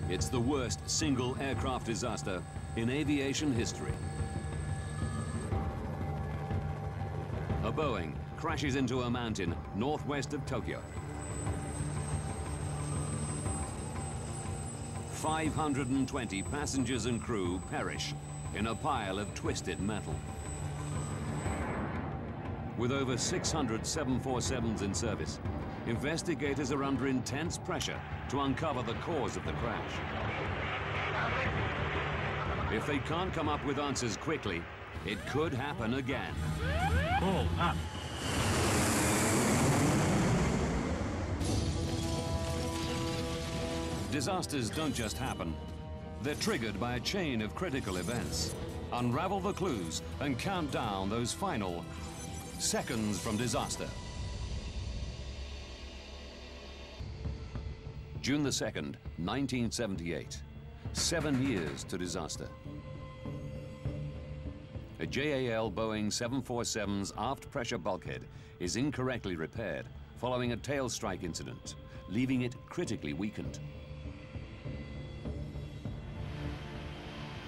It's the worst single aircraft disaster in aviation history. A Boeing crashes into a mountain northwest of Tokyo. 520 passengers and crew perish in a pile of twisted metal. With over 600 747s in service, investigators are under intense pressure to uncover the cause of the crash. If they can't come up with answers quickly, it could happen again. Pull up. Disasters don't just happen. They're triggered by a chain of critical events. Unravel the clues and count down those final seconds from disaster. June the 2nd, 1978. 7 years to disaster. A JAL Boeing 747's aft pressure bulkhead is incorrectly repaired following a tail strike incident, leaving it critically weakened.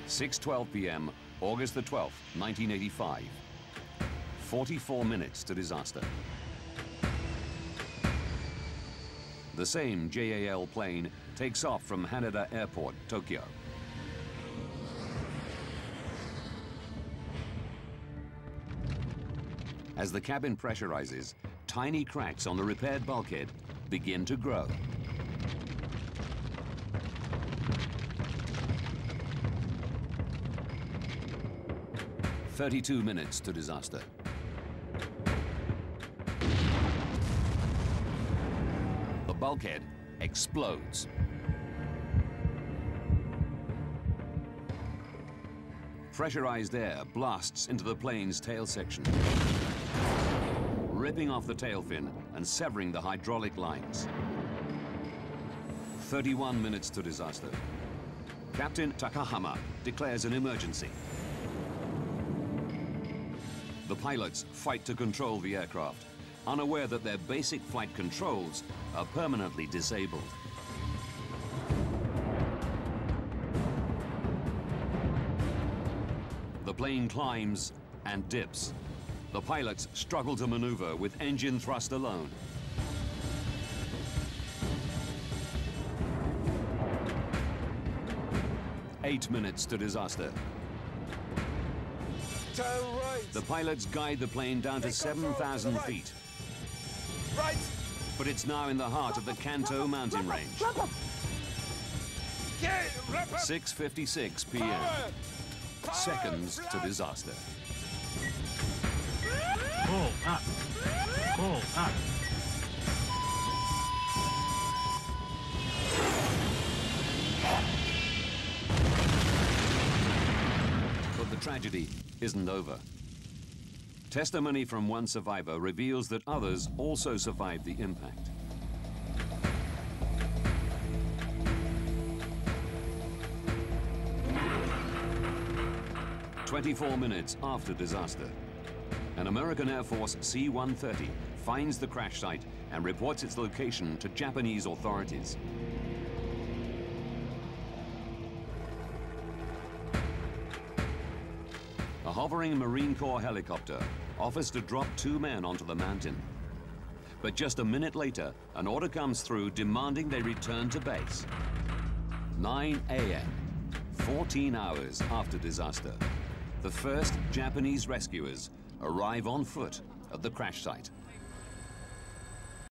6:12 p.m., August the 12th, 1985. 44 minutes to disaster. The same JAL plane takes off from Haneda Airport, Tokyo. As the cabin pressurizes, tiny cracks on the repaired bulkhead begin to grow. "32 minutes to disaster. The bulkhead explodes. Pressurized air blasts into the plane's tail section, ripping off the tail fin and severing the hydraulic lines. 31 minutes to disaster. Captain Takahama declares an emergency. The pilots fight to control the aircraft, unaware that their basic flight controls are permanently disabled. The plane climbs and dips. The pilots struggle to maneuver with engine thrust alone. Eight minutes to disaster. Turn right. The pilots guide the plane down to 7,000 feet. Right. But it's now in the heart of the Kanto mountain range. 6:56 p.m. Seconds to disaster. Pull up. Pull up. But the tragedy isn't over. Testimony from one survivor reveals that others also survived the impact. "24 minutes after disaster, an American Air Force C-130 finds the crash site and reports its location to Japanese authorities. A hovering Marine Corps helicopter offers to drop 2 men onto the mountain. But just a minute later, an order comes through demanding they return to base. 9 a.m., 14 hours after disaster, the first Japanese rescuers arrive on foot at the crash site.